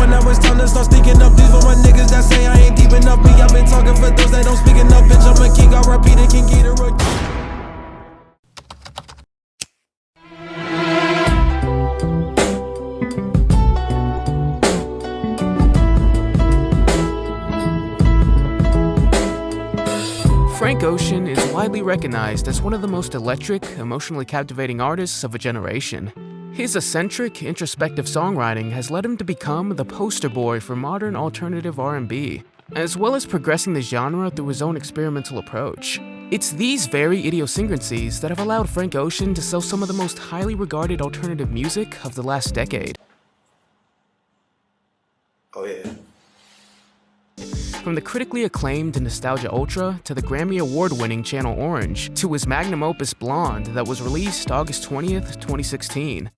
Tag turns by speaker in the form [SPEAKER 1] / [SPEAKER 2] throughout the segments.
[SPEAKER 1] but now it's time to start speaking up. These for my niggas that say I ain't deep enough. Me, I've been talking for those that don't speak enough. Bitch, I'm a king, I'll repeat it, King Ghidorah.
[SPEAKER 2] Frank Ocean is widely recognized as one of the most electric, emotionally captivating artists of a generation. His eccentric, introspective songwriting has led him to become the poster boy for modern alternative R&B, as well as progressing the genre through his own experimental approach. It's these very idiosyncrasies that have allowed Frank Ocean to sell some of the most highly regarded alternative music of the last decade.
[SPEAKER 3] Oh yeah.
[SPEAKER 2] From the critically acclaimed Nostalgia Ultra to the Grammy Award-winning Channel Orange to his magnum opus Blonde that was released August 20th, 2016.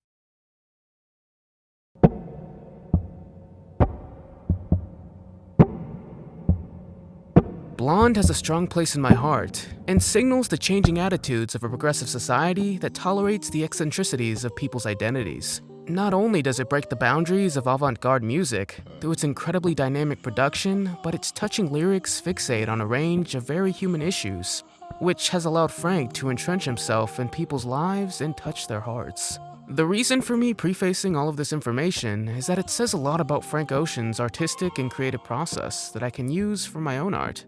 [SPEAKER 2] Blonde has a strong place in my heart and signals the changing attitudes of a progressive society that tolerates the eccentricities of people's identities. Not only does it break the boundaries of avant-garde music through its incredibly dynamic production, but its touching lyrics fixate on a range of very human issues, which has allowed Frank to entrench himself in people's lives and touch their hearts. The reason for me prefacing all of this information is that it says a lot about Frank Ocean's artistic and creative process that I can use for my own art.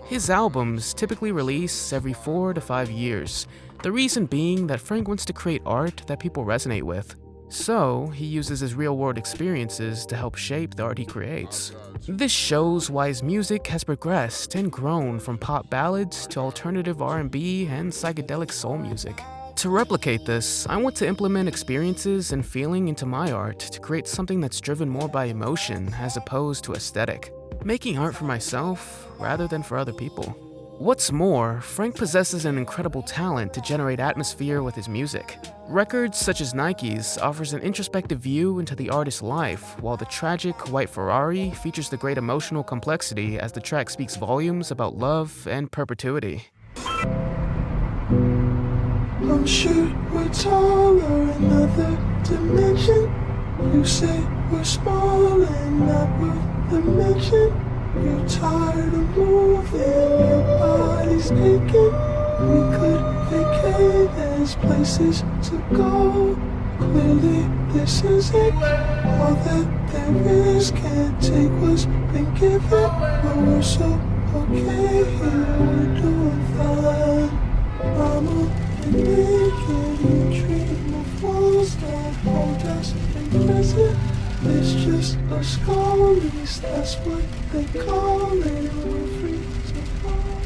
[SPEAKER 2] His albums typically release every 4 to 5 years, the reason being that Frank wants to create art that people resonate with. So, he uses his real-world experiences to help shape the art he creates. This shows why his music has progressed and grown from pop ballads to alternative R&B and psychedelic soul music. To replicate this, I want to implement experiences and feeling into my art to create something that's driven more by emotion as opposed to aesthetic, making art for myself rather than for other people. What's more, Frank possesses an incredible talent to generate atmosphere with his music. Records such as Nike's offers an introspective view into the artist's life, while the tragic White Ferrari features the great emotional complexity as the track speaks volumes about love and perpetuity.
[SPEAKER 1] I'm sure we're taller in another dimension. You say we're small and not worth the mention. You're tired of moving, your body's aching. We could vacate, there's places to go. Clearly this is it, all that there is. Can't take what's been given, but we're so okay here, we're doing fine. Mama and naked, you dream of walls that hold us in prison. It's just a scullies, that's what they call it. We're free to fall.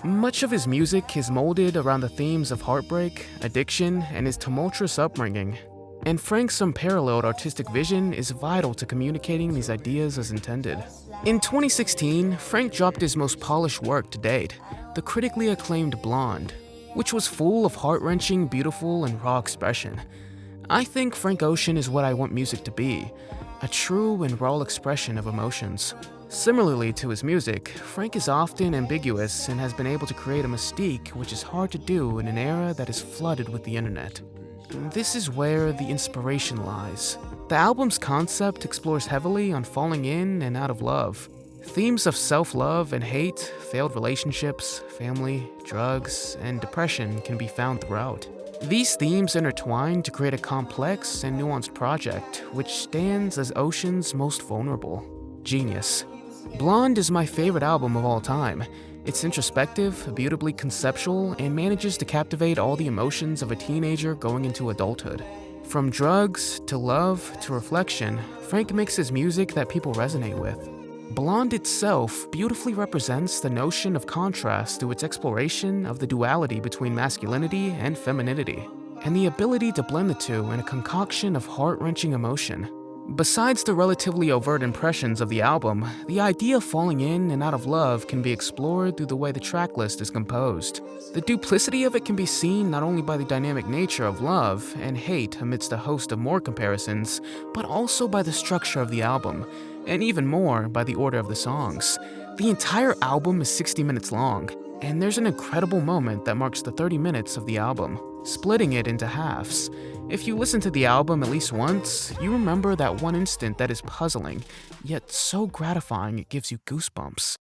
[SPEAKER 2] Much of his music is molded around the themes of heartbreak, addiction, and his tumultuous upbringing. And Frank's unparalleled artistic vision is vital to communicating these ideas as intended. In 2016, Frank dropped his most polished work to date, the critically acclaimed Blonde, which was full of heart-wrenching, beautiful, and raw expression. I think Frank Ocean is what I want music to be, a true and raw expression of emotions. Similarly to his music, Frank is often ambiguous and has been able to create a mystique which is hard to do in an era that is flooded with the internet. This is where the inspiration lies. The album's concept explores heavily on falling in and out of love. Themes of self-love and hate, failed relationships, family, drugs, and depression can be found throughout. These themes intertwine to create a complex and nuanced project, which stands as Ocean's most vulnerable. Genius. Blonde is my favorite album of all time. It's introspective, beautifully conceptual, and manages to captivate all the emotions of a teenager going into adulthood. From drugs, to love, to reflection, Frank makes his music that people resonate with. Blonde itself beautifully represents the notion of contrast through its exploration of the duality between masculinity and femininity, and the ability to blend the two in a concoction of heart-wrenching emotion. Besides the relatively overt impressions of the album, the idea of falling in and out of love can be explored through the way the tracklist is composed. The duplicity of it can be seen not only by the dynamic nature of love and hate amidst a host of more comparisons, but also by the structure of the album, and even more by the order of the songs. The entire album is 60 minutes long, And there's an incredible moment that marks the 30 minutes of the album, splitting it into halves. If you listen to the album at least once, you remember that one instant that is puzzling, yet so gratifying it gives you goosebumps.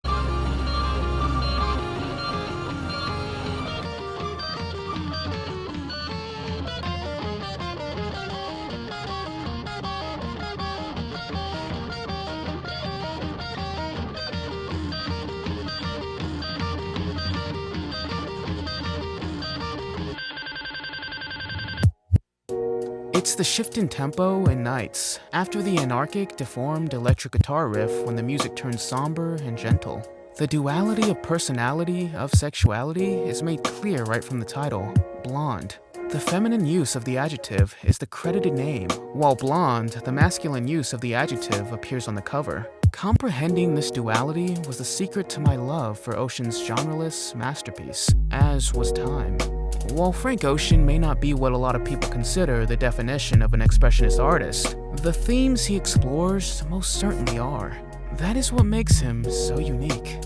[SPEAKER 2] It's the shift in tempo and nights, after the anarchic, deformed electric guitar riff when the music turns somber and gentle. The duality of personality, of sexuality, is made clear right from the title, Blonde. The feminine use of the adjective is the credited name, while blonde, the masculine use of the adjective, appears on the cover. Comprehending this duality was the secret to my love for Ocean's genreless masterpiece, as was Time. While Frank Ocean may not be what a lot of people consider the definition of an expressionist artist, the themes he explores most certainly are. That is what makes him so unique.